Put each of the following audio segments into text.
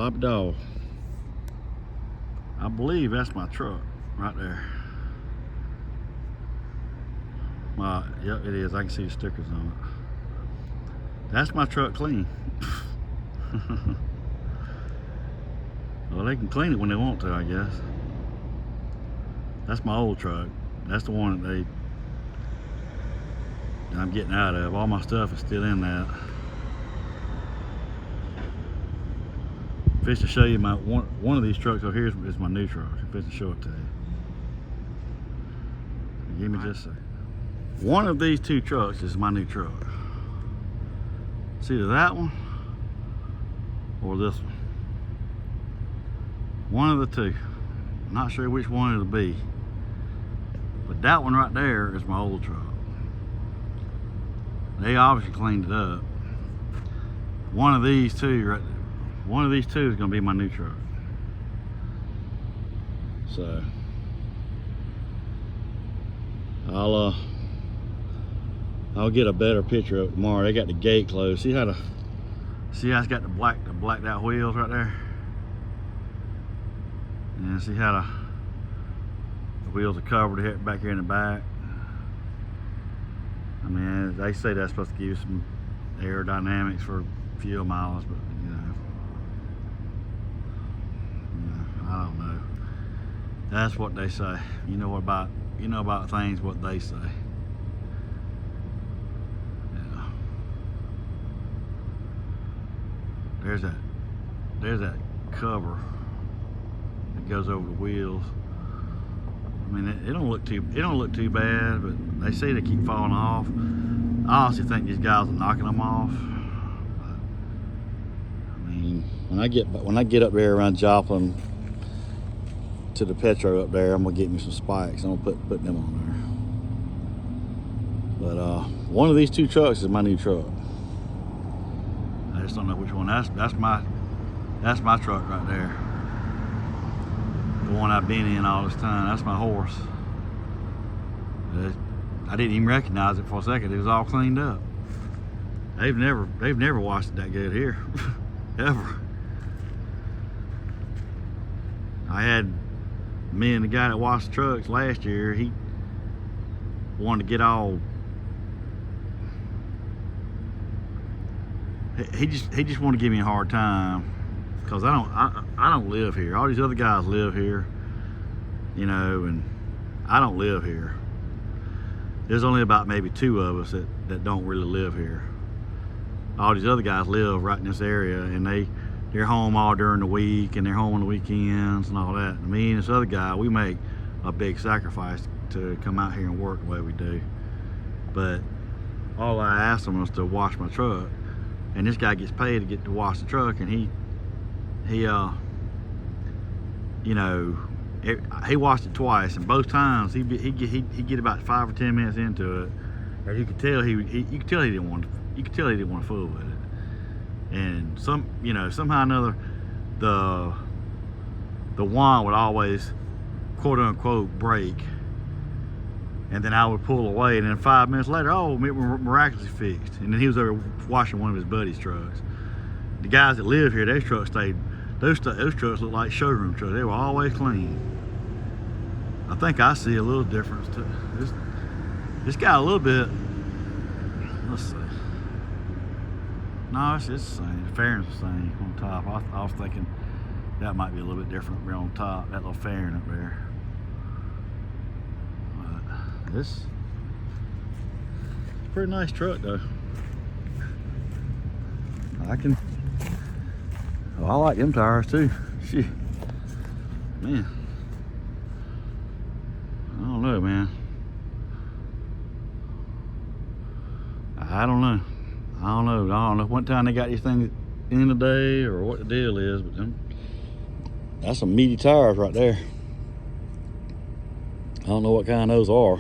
Sloppy dog. I believe that's my truck right there. Yep, it is. I can see the stickers on it. That's my truck clean. Well, they can clean it when they want to, I guess. That's my old truck. That's the one that I'm getting out of. All my stuff is still in that. Fish to show you my one of these trucks over here is my new truck. Fish to show it to you. Give me just a second. One of these two trucks is my new truck. It's either that one or this one. One of the two. I'm not sure which one it'll be. But that one right there is my old truck. They obviously cleaned it up. One of these two right there. One of these two is going to be my new truck. So I'll get a better picture of it tomorrow. They got the gate closed. See how it's got the blacked out wheels right there? And see how the wheels are covered back here in the back. I mean, they say that's supposed to give you some aerodynamics for fuel miles, but you know, I don't know. That's what they say. You know about things what they say. Yeah. There's that cover that goes over the wheels. I mean, it don't look too bad, but they say they keep falling off. I honestly think these guys are knocking them off. But, I mean, when I get up there around Joplin to the Petro up there, I'm gonna get me some spikes. I'm gonna put them on there. But one of these two trucks is my new truck. I just don't know which one. That's my truck right there. The one I've been in all this time. That's my horse. I didn't even recognize it for a second. It was all cleaned up. They've never washed it that good here, ever. I had me and the guy that washed the trucks last year. He wanted to get all. He just wanted to give me a hard time. Because I don't live here. All these other guys live here, you know, and I don't live here. There's only about maybe two of us that don't really live here. All these other guys live right in this area, and they're home all during the week, and they're home on the weekends and all that. And me and this other guy, we make a big sacrifice to come out here and work the way we do. But all I asked him was to wash my truck, and this guy gets paid to get to wash the truck, and he you know, he washed it twice, and both times he'd get about 5 or 10 minutes into it, and you could tell he didn't want to fool with it. And somehow or another, the wand would always quote unquote break, and then I would pull away, and then 5 minutes later, oh, it was miraculously fixed. And then he was over washing one of his buddy's trucks. The guys that live here, those trucks trucks look like showroom trucks. They were always clean. I think I see a little difference too. This got a little bit. Let's see. No, it's the same. The fairing's the same on top. I was thinking that might be a little bit different there on top. That little fairing up there. But this is a pretty nice truck though. I like them tires too. Shit. Man. I don't know, man. I don't know. What time they got these things in the day or what the deal is, but that's some meaty tires right there. I don't know what kind those are.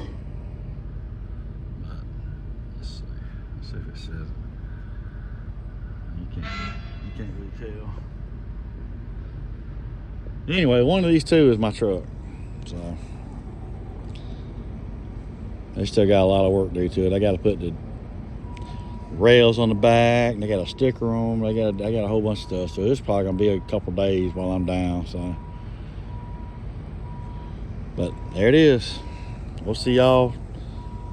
But let's see if it says it. You can't really tell. Anyway, one of these two is my truck. So they still got a lot of work to do to it. I got to put rails on the back, and they got a sticker on them. I got a whole bunch of stuff. So it's probably gonna be a couple days while I'm down. So, but there it is. We'll see y'all.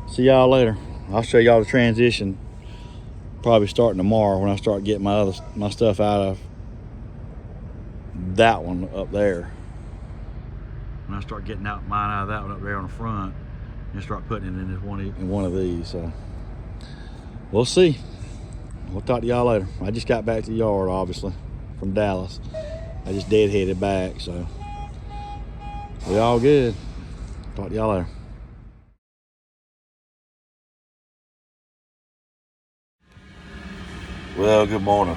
See y'all later. I'll show y'all the transition. Probably starting tomorrow when I start getting my stuff out of that one up there. When I start getting mine out of that one up there on the front, and start putting it in one of these. So we'll see. We'll talk to y'all later. I just got back to the yard, obviously, from Dallas. I just deadheaded back, so we all good. Talk to y'all later. Well, good morning.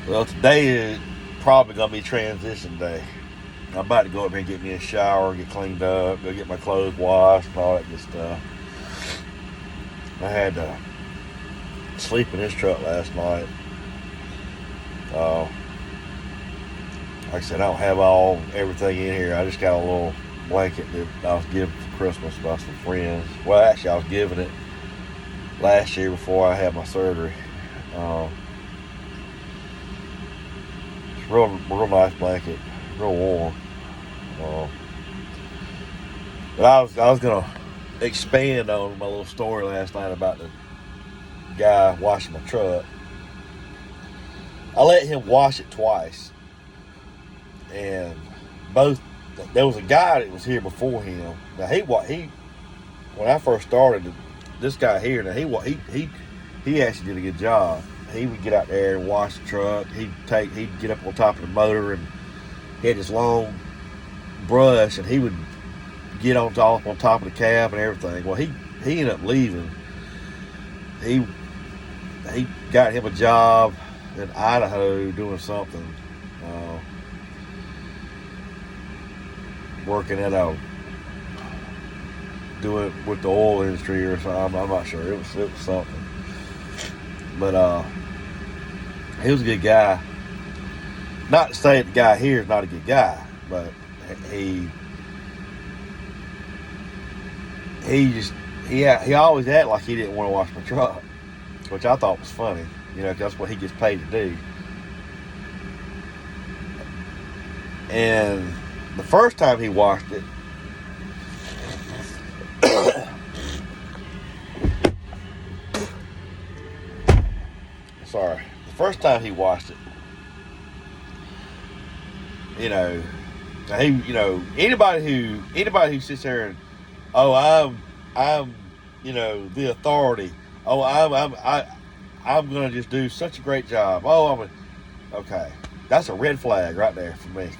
Well, today is probably gonna be transition day. I'm about to go up here and get me a shower, get cleaned up, go get my clothes washed and all that good stuff. I had to sleep in this truck last night. Like I said, I don't have everything in here. I just got a little blanket that I was given for Christmas by some friends. Well, actually, I was given it last year before I had my surgery. It's a real nice blanket, real warm. But I was gonna expand on my little story last night about the guy washing my truck. I let him wash it twice, and there was a guy that was here before him. Now when I first started, this guy here, now he actually did a good job. He would get out there and wash the truck. He'd get up on top of the motor, and he had this long brush, and he would get on top of the cab and everything. Well, he ended up leaving. He got him a job in Idaho doing something, working at doing with the oil industry or something. I'm not sure. It was something. But he was a good guy. Not to say the guy here is not a good guy, but he always acted like he didn't want to wash my truck, which I thought was funny. You know, 'cause that's what he gets paid to do. And the first time he washed it, the first time he washed it, anybody who sits there and, oh, I'm the authority. Oh, I'm gonna just do such a great job. Oh, okay. That's a red flag right there for me.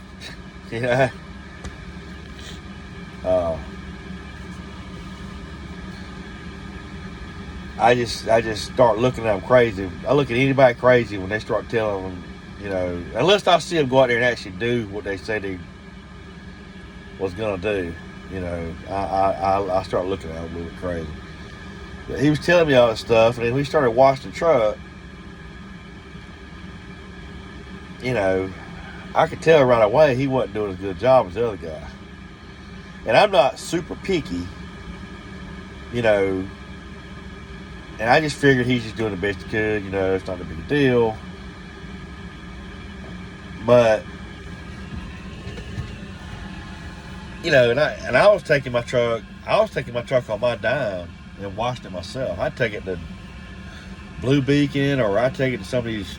I just start looking at them crazy. I look at anybody crazy when they start telling them, unless I see them go out there and actually do what they say they was gonna do. I start looking at him a little bit crazy. But he was telling me all this stuff, and then we started washing the truck. I could tell right away he wasn't doing as good a job as the other guy. And I'm not super picky, and I just figured he's just doing the best he could. It's not a big deal. But and I was taking my truck on my dime and washed it myself. I'd take it to Blue Beacon, or I'd take it to some of these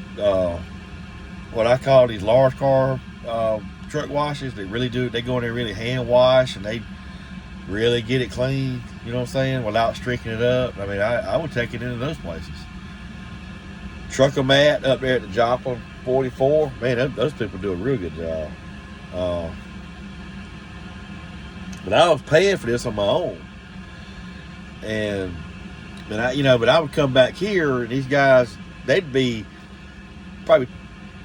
what I call these large car truck washes. They really do. They go in there and really hand wash, and they really get it clean. You know what I'm saying? Without streaking it up. I mean, I would take it into those places. Truck-O-Mat up there at the Joplin 44. Man, those people do a real good job. But I was paying for this on my own. But I would come back here, and these guys, they'd be probably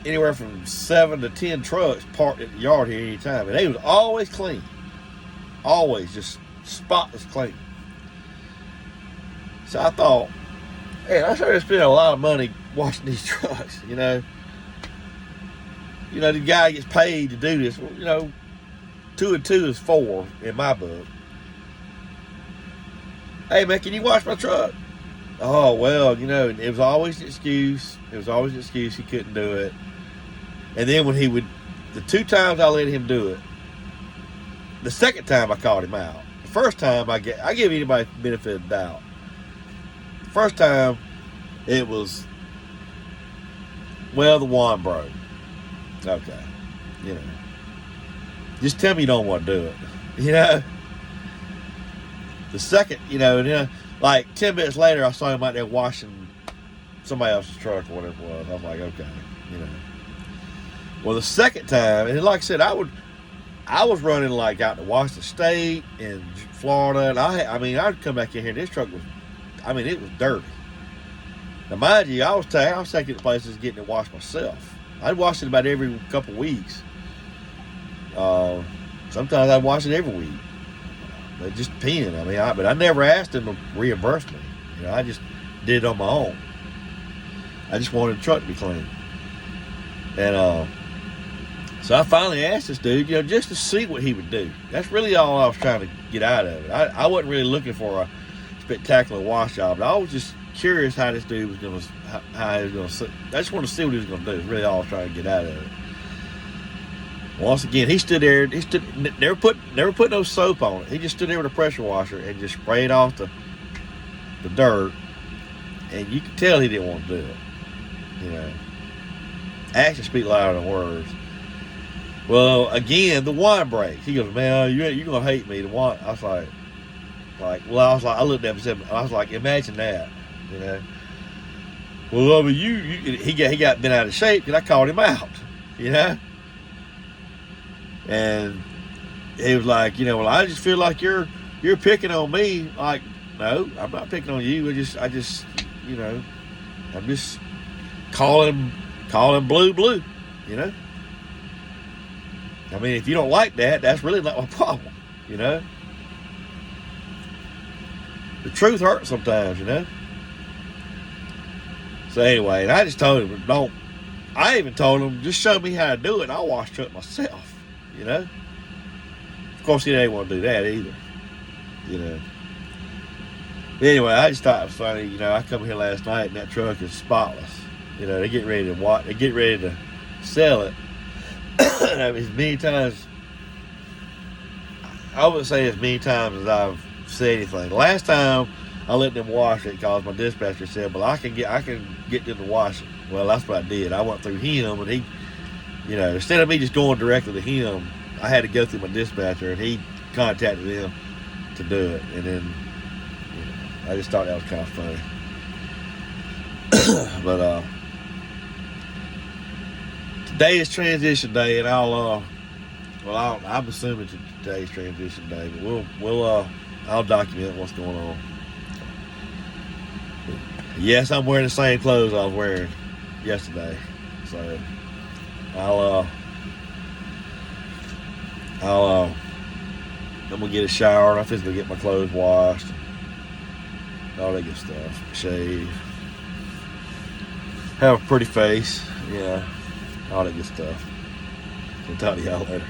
anywhere from 7 to 10 trucks parked at the yard here anytime. And they was always clean. Always just spotless clean. So I thought, hey, I started spending a lot of money washing these trucks, The guy gets paid to do this. Well, 2 and 2 is 4 in my book. Hey, man, can you wash my truck? Oh, well, you know, it was always an excuse. It was always an excuse he couldn't do it. And then when he would, the 2 times I let him do it, the second time I called him out. The first time I give anybody the benefit of the doubt. The first time it was, well, the wand broke. Okay, you know, just tell me you don't want to do it. You know. The second, you know, like 10 minutes later, I saw him out there washing somebody else's truck or whatever it was. I'm like, okay, you know. Well, the second time, and like I said, I was running like out to Washington State and Florida, and I'd come back in here. This truck was, it was dirty. Now, mind you, I was taking it to places getting it washed myself. I'd wash it about every couple weeks. Sometimes I'd wash it every week. But just peeing. But I never asked him to reimburse me. You know, I just did it on my own. I just wanted the truck to be clean. And so I finally asked this dude, you know, just to see what he would do. That's really all I was trying to get out of it. I wasn't really looking for a spectacular wash job, but I was just curious how this dude was going to, how he was going to. I just wanted to see what he was going to do. It's really all I was trying to get out of it. Once again, he stood there. Never put no soap on it. He just stood there with a pressure washer and just sprayed off the dirt, and you could tell he didn't want to do it. You know, actions speak louder than words. Well, again, the wine breaks. He goes, man, you're gonna hate me. The wine. I was like, I looked at him and said, I was like, imagine that, you know. Well, he got bent out of shape because I called him out, you know. And he was like, you know, well, I just feel like you're picking on me. Like, no, I'm not picking on you. I just, you know, I'm just calling blue, you know. If you don't like that, that's really not my problem, you know. The truth hurts sometimes, you know. So anyway, and I just told him, I even told him, just show me how to do it, and I'll wash the truck myself. You know? Of course, he didn't want to do that either. You know? But anyway, I just thought it was funny. You know, I come here last night and that truck is spotless. You know, they get ready to sell it. As many times, I wouldn't say as many times as I've said anything. The last time I let them wash it because my dispatcher said, well, I can get them to wash it. Well, that's what I did. I went through him, and he, you know, instead of me just going directly to him, I had to go through my dispatcher, and he contacted them to do it. And then, you know, I just thought that was kind of funny. But today is transition day, and I'm assuming today's transition day, but I'll document what's going on. Yes, I'm wearing the same clothes I was wearing yesterday, so I'm gonna get a shower. I'm just gonna get my clothes washed, all that good stuff. Shave, have a pretty face, yeah, all that good stuff. I'll talk to y'all later.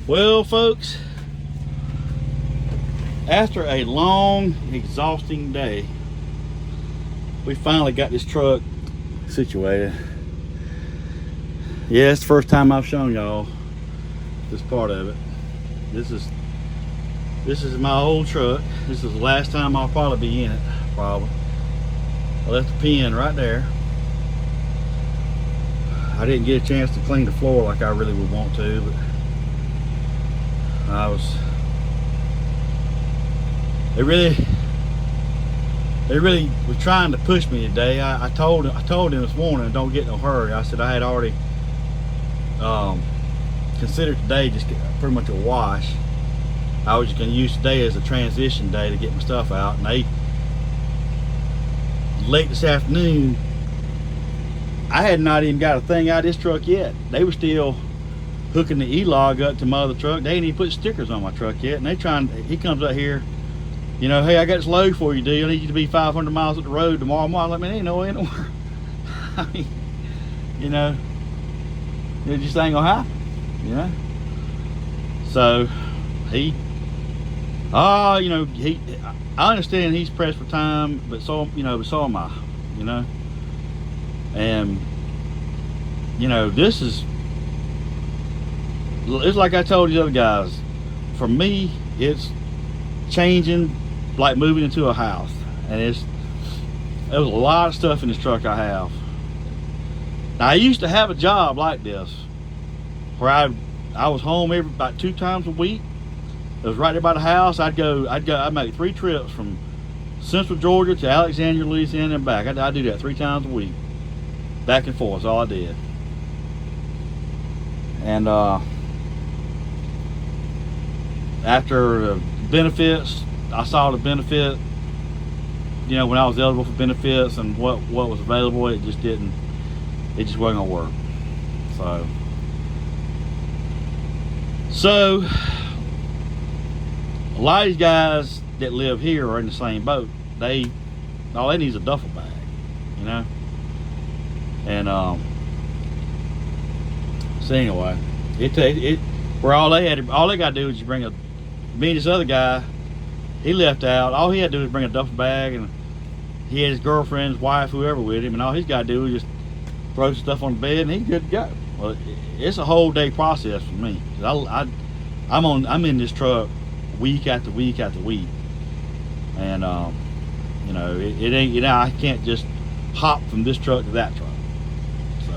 Well, folks, after a long, exhausting day, we finally got this truck situated. Yeah, it's the first time I've shown y'all this part of it. This is my old truck. This is the last time I'll probably be in it, probably. I left the pen right there. I didn't get a chance to clean the floor like I really would want to, but they really was trying to push me today. I told him this morning, don't get no hurry. I said I had already considered today just pretty much a wash. I was just going to use today as a transition day to get my stuff out. And they, late this afternoon, I had not even got a thing out of this truck yet. They were still hooking the E-log up to my other truck. They ain't even put stickers on my truck yet. And he comes out here, you know, hey, I got this load for you, dude. I need you to be 500 miles up the road tomorrow morning. I'm like, man, ain't no way in the world. I mean, you know, it just ain't gonna happen, you know. So I understand he's pressed for time, but so am I, you know. And you know, it's like I told the other guys, for me it's changing like moving into a house. And there was a lot of stuff in this truck I have. Now, I used to have a job like this where I was home about 2 times a week. It was right there by the house. I'd make 3 trips from Central Georgia to Alexandria, Louisiana and back. I'd do that 3 times a week, back and forth. That's all I did. And after the benefits, I saw the benefit, you know, when I was eligible for benefits and what was available, it just wasn't gonna work. So a lot of these guys that live here are in the same boat. All they need is a duffel bag, you know. And so anyway, where all they got to do is just bring me and this other guy, he left out. All he had to do was bring a duffel bag, and he had his girlfriend, his wife, whoever with him, and all he's got to do is just throw some stuff on the bed and he's good to go. Well, it's a whole day process for me. I'm in this truck week after week after week, and you know, it ain't, you know, I can't just hop from this truck to that truck. So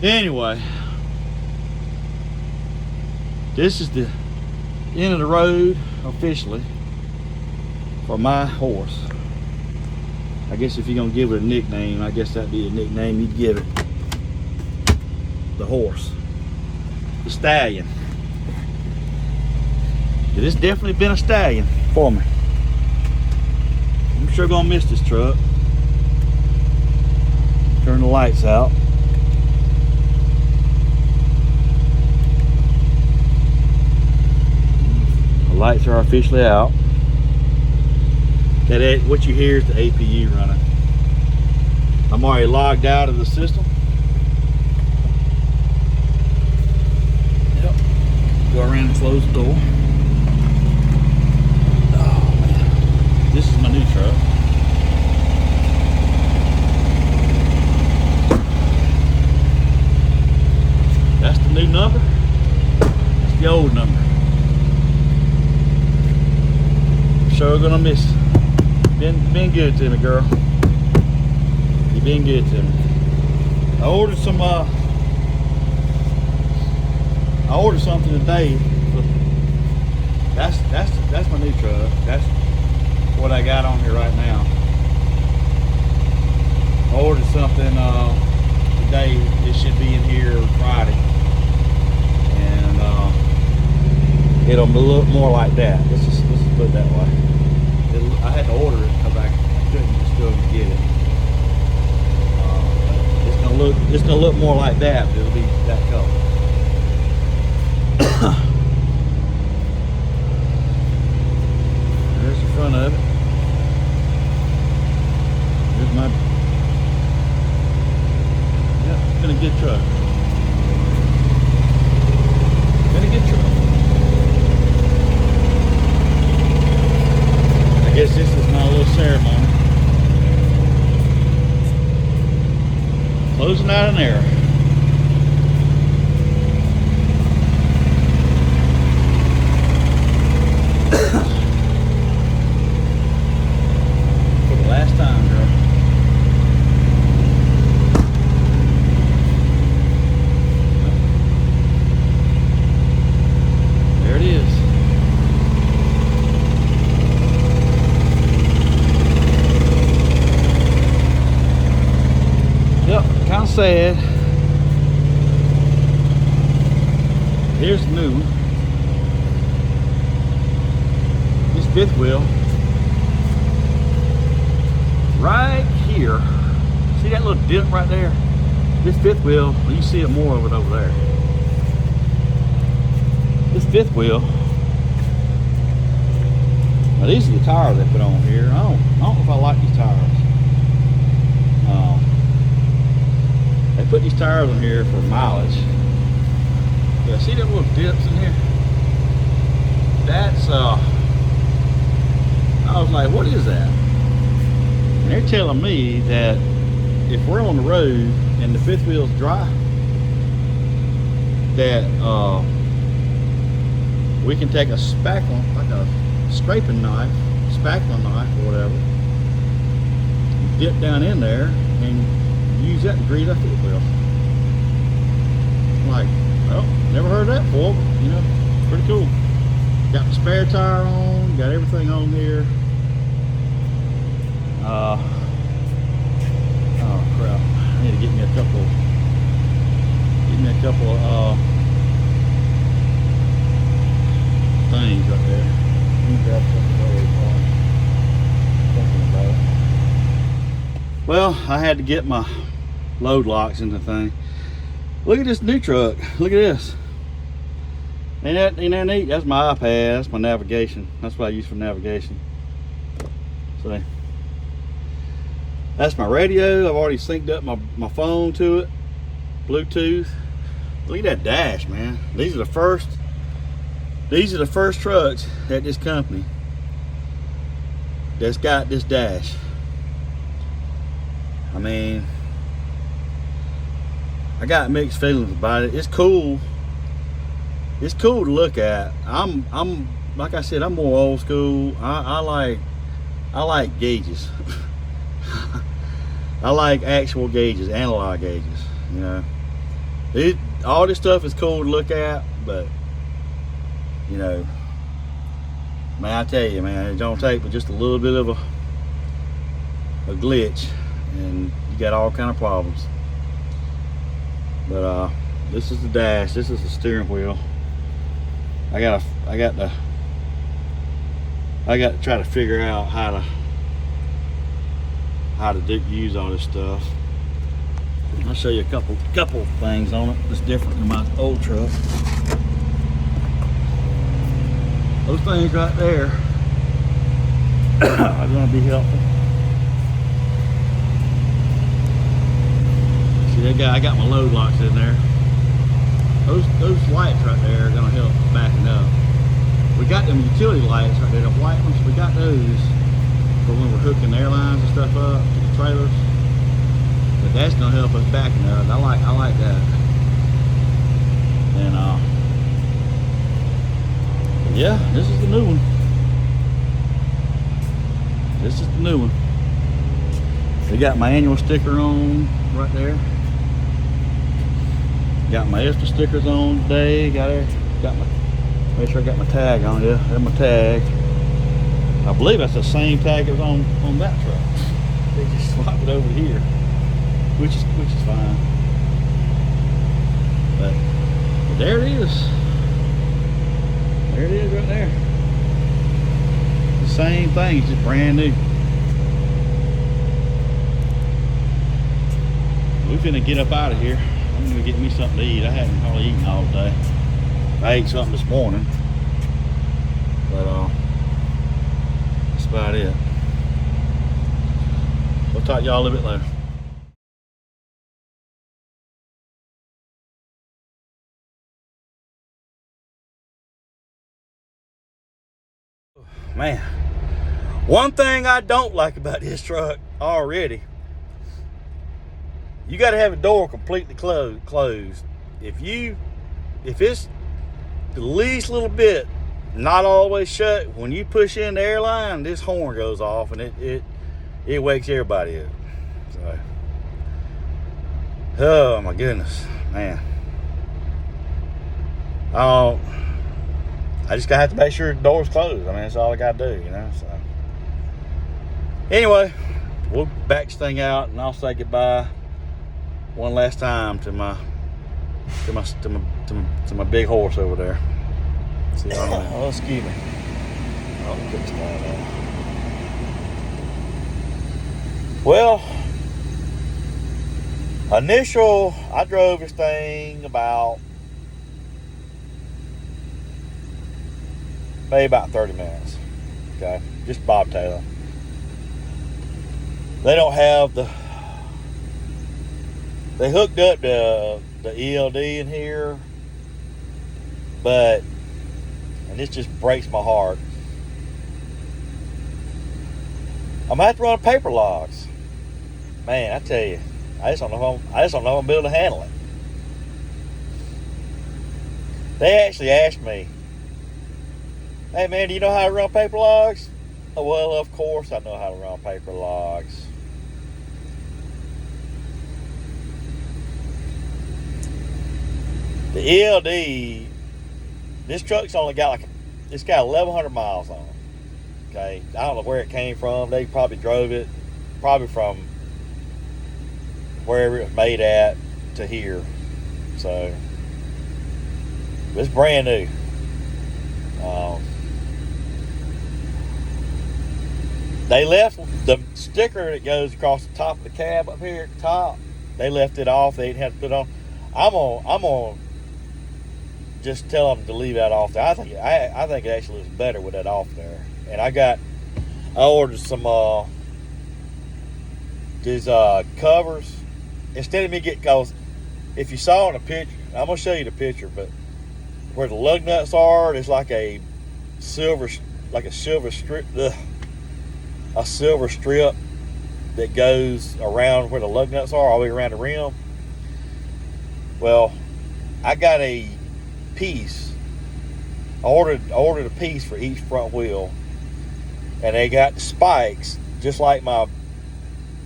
anyway, this is the end of the road officially for my horse. I guess if you're gonna give it a nickname, I guess that'd be a nickname you'd give it. The horse, the stallion. It's definitely been a stallion for me. I'm sure gonna miss this truck. Turn the lights out. The lights are officially out. What you hear is the APU running. I'm already logged out of the system. Yep. Go around and close the door. Oh man, this is my new truck. That's the new number. That's the old number. Sure gonna miss it. Been good to me, girl. You've been good to me. I ordered something today. That's my new truck. That's what I got on here right now. I ordered something today. It should be in here Friday, and it'll look more like that. Let's just put it that way. I had to order it because I couldn't just go and get it. It's gonna look more like that, but it'll be that color. There's the front of it. There's my. Yeah, it's been a good truck. Been a good truck. I guess this is my little ceremony. Closing out an era. For the last time, girl. There it is. Yep, kind of sad. Here's the new one. This fifth wheel, right here. See that little dip right there? This fifth wheel, well, you see it more of it over there. This fifth wheel. Now these are the tires they put on here. I don't know if I like these tires. They put these tires on here for mileage. Yeah, see that little dips in here? That's I was like, what is that? And they're telling me that if we're on the road and the fifth wheel's dry, that we can take a spackle, like a scraping knife, spackling knife or whatever, dip down in there and use that to grease our fifth wheel. I'm like, well, never heard of that before, but, you know, pretty cool. Got the spare tire on, got everything on here. Oh crap, I need to get me a couple things right there. Let me grab something very far. Thinking about it. Well, I had to get my load locks in the thing. Look at this new truck. Look at this. Ain't that neat? That's my iPad. That's my navigation. That's what I use for navigation. See? That's my radio. I've already synced up my phone to it. Bluetooth. Look at that dash, man. These are the first trucks at this company that's got this dash. I mean, I got mixed feelings about it. It's cool. It's cool to look at. I'm like I said, I'm more old school. I like gauges. I like actual gauges, analog gauges. You know, all this stuff is cool to look at, but you know, man, I tell you, man, it don't take but just a little bit of a glitch, and you got all kind of problems. But this is the dash. This is the steering wheel. I got to try to figure out how to use all this stuff. I'll show you a couple things on it that's different than my old truck. Those things right there are going to be helpful. See that guy? I got my load locks in there. Those lights right there are going to help backing up. We got them utility lights right there, the white ones. We got those for when we're hooking airlines and stuff up to the trailers. But that's going to help us backing up. I like that. And yeah, this is the new one. This is the new one. They got my annual sticker on right there. Got my extra stickers on today. Make sure I got my tag on. Yeah, that's my tag. I believe that's the same tag that was on that truck. They just swapped it over here, which is fine. But there it is. There it is right there. The same thing, it's just brand new. We're finna get up out of here. I'm gonna get me something to eat. I haven't hardly eaten all day. I ate something this morning, but that's about it. We'll talk to y'all a little bit later. Man, One thing I don't like about this truck already, you got to have the door completely closed. If it's the least little bit not all the way shut, when you push in the airline, this horn goes off and it wakes everybody up. So, oh my goodness, man. I just gotta have to make sure the door's closed. I mean, that's all I gotta do, you know. So, anyway, we'll back this thing out and I'll say goodbye one last time to my big horse over there. See you oh, excuse me. I'll put this down there. Well, I drove this thing about maybe about 30 minutes. Okay, just bobtail. They don't have they hooked up the ELD in here, and this just breaks my heart. I'm gonna have to run paper logs. Man, I tell you, I just don't know if I'm gonna be able to handle it. They actually asked me, "Hey man, do you know how to run paper logs?" Oh, well, of course I know how to run paper logs. The ELD, this truck's only got it's got 1,100 miles on it. Okay, I don't know where it came from. They probably drove it, probably from wherever it was made at to here. So, it's brand new. They left the sticker that goes across the top of the cab up here at the top. They left it off. They didn't have to put it on. I'm gonna just tell them to leave that off there. I think it actually looks better with that off there. And I ordered some these covers instead of me cause if you saw in the picture, I'm gonna show you the picture, but where the lug nuts are, there's like a silver strip. A silver strip that goes around where the lug nuts are, all the way around the rim. Well, I got a piece. I ordered a piece for each front wheel, and they got the spikes just like my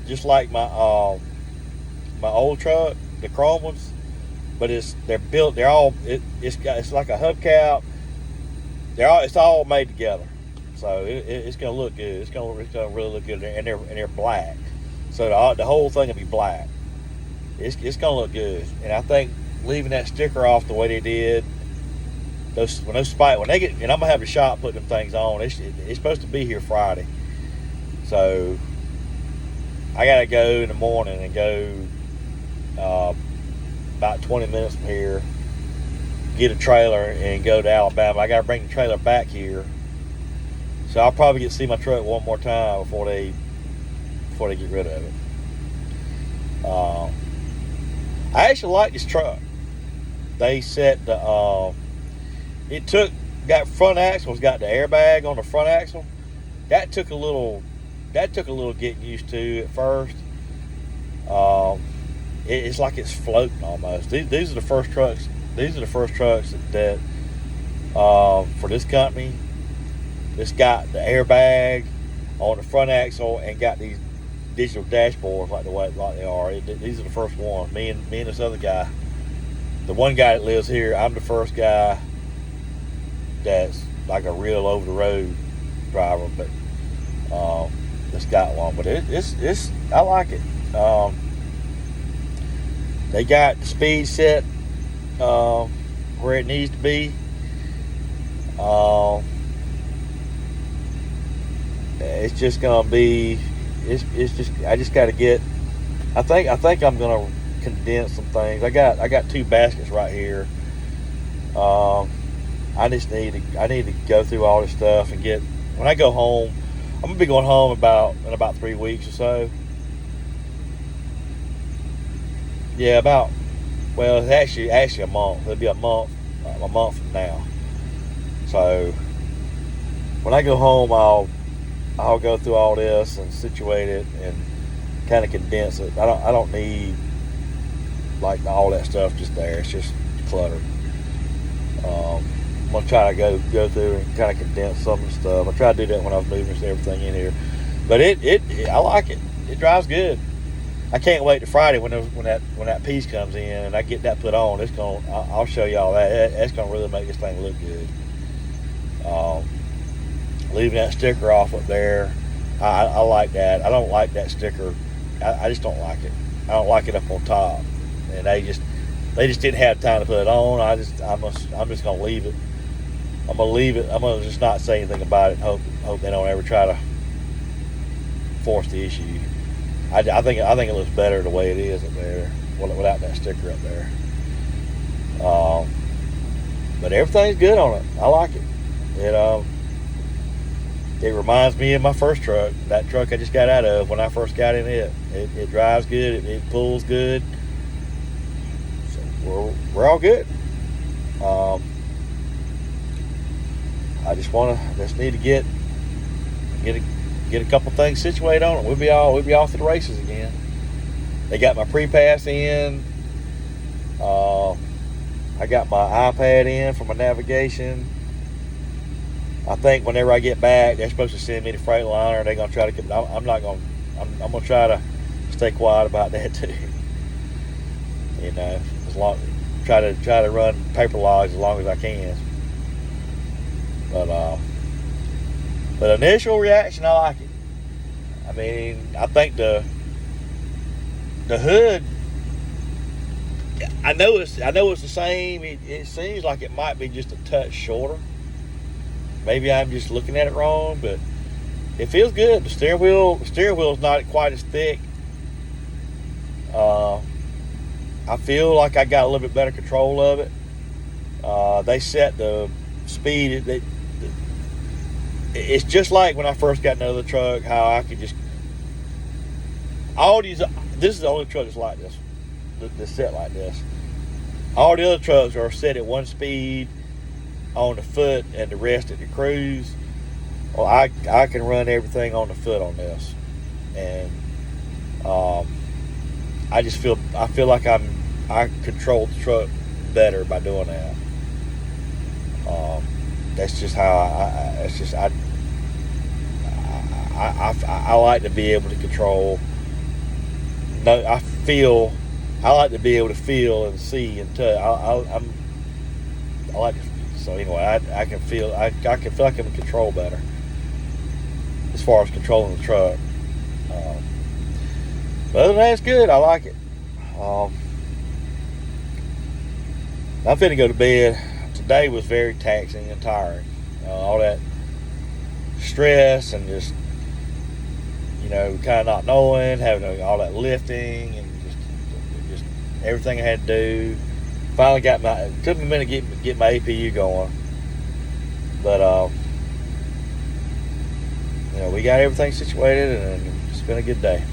my old truck, the chrome ones, but it's like a hubcap. It's all made together. So it's gonna look good. It's gonna really look good, and they're black. So the whole thing will be black. It's gonna look good, and I think leaving that sticker off the way they did, when they get, and I'm gonna have a shop putting them things on. It's supposed to be here Friday, so I gotta go in the morning and go about 20 minutes from here, get a trailer and go to Alabama. I gotta bring the trailer back here. So I'll probably get to see my truck one more time before they get rid of it. I actually like this truck. They set the got front axles, got the airbag on the front axle. That took a little getting used to at first. It's like it's floating almost. These are the first trucks. These are the first trucks that for this company. It's got the airbag on the front axle and got these digital dashboards like they are. These are the first ones. Me and this other guy, the one guy that lives here, I'm the first guy that's like a real over the road driver, but it's got one. But it's I like it. They got the speed set where it needs to be. It's just gonna be. It's just. I just got to get. I think I'm gonna condense some things. I got 2 baskets right here. I need to go through all this stuff and get. When I go home, I'm gonna be going home in about 3 weeks or so. Yeah, well, it's actually a month. It'll be a month from now. So when I go home, I'll go through all this and situate it and kind of condense it. I don't need like all that stuff just there. It's just clutter. I'm gonna try to go through and kind of condense some of the stuff. I tried to do that when I was moving everything in here, but I like it. It drives good. I can't wait to Friday when that piece comes in and I get that put on. I'll show y'all that. That's gonna really make this thing look good. Leaving that sticker off up there, I like that. I don't like that sticker. I just don't like it. I don't like it up on top, and they just didn't have time to put it on. I'm just gonna leave it. I'm gonna leave it. I'm gonna just not say anything about it. And hope they don't ever try to force the issue. I think it looks better the way it is up there without that sticker up there. But everything's good on it. I like it. It reminds me of my first truck, that truck I just got out of when I first got in it. It drives good. It pulls good. So we're all good. I just need to get a couple things situated on it. We'll be off to the races again. They got my pre-pass in. I got my iPad in for my navigation. I think whenever I get back, they're supposed to send me the Freightliner. They're gonna try to. I'm gonna try to stay quiet about that too. Try to run paper logs as long as I can. But initial reaction, I like it. I mean, I think the hood. I know it's the same. It seems like it might be just a touch shorter. Maybe I'm just looking at it wrong, but it feels good. The steering wheel is not quite as thick. I feel like I got a little bit better control of it. They set the speed. It's just like when I first got another truck, how I could just this is the only truck that's like this, that's set like this. All the other trucks are set at one speed on the foot and the rest at the cruise. Well, I can run everything on the foot on this, and I feel like I control the truck better by doing that. That's just how I like to be able to control. No, I like to be able to feel and see and touch. I like to. So anyway, I can feel like I'm in control better as far as controlling the truck. But other than that, it's good. I like it. I'm finna go to bed. Today was very taxing and tiring. All that stress and just kind of not knowing, having all that lifting and just everything I had to do. Finally it took me a minute to get my APU going, but we got everything situated and it's been a good day.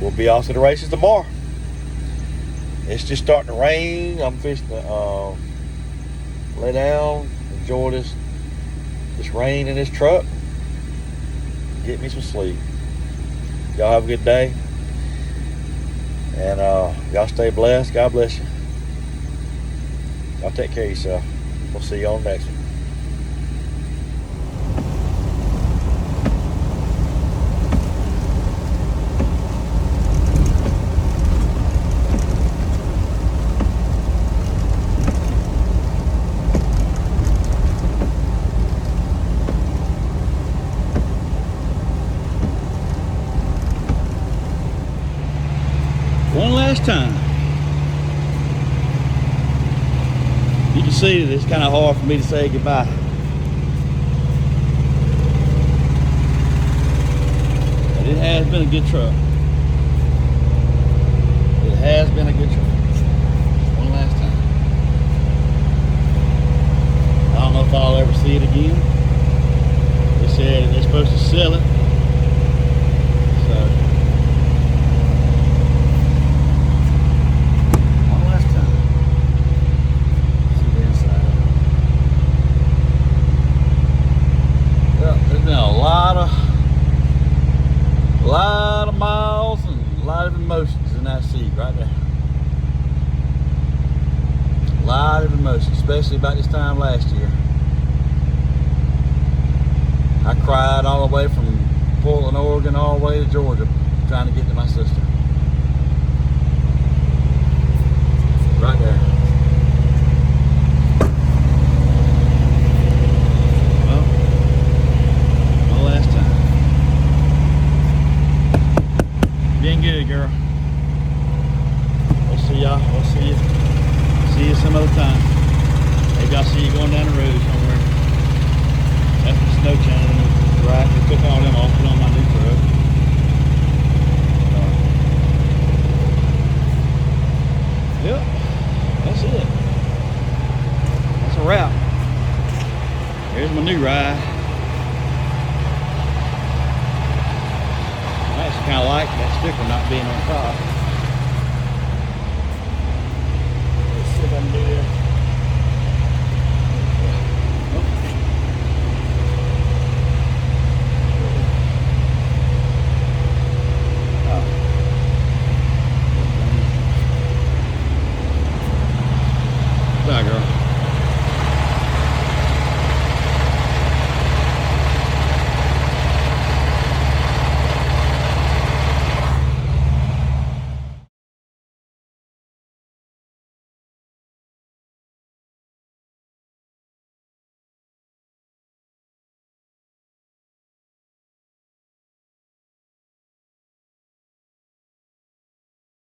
We'll be off to the races tomorrow. It's just starting to rain. I'm fishing to lay down, enjoy this rain in this truck, get me some sleep. Y'all have a good day. And y'all stay blessed. God bless you. Y'all take care of yourself. We'll see you on the next one. One last time. You can see that it's kind of hard for me to say goodbye. But it has been a good truck. It has been a good truck. One last time. I don't know if I'll ever see it again. They said they're supposed to sell it. lot of miles and a lot of emotions in that seat right there. A lot of emotions, especially about this time last year. I cried all the way from Portland, Oregon, all the way to Georgia, trying to get to my sister. Right there. Well, my last time. Been good, girl. We'll see y'all. We'll see you some other time. Maybe I'll see you going down the road somewhere. That's the snow chain. Right, we took all them off, put on my new truck. Yep, that's it. That's a wrap. Here's my new ride. I actually kind of like that sticker not being on top. Let's see if I can do this.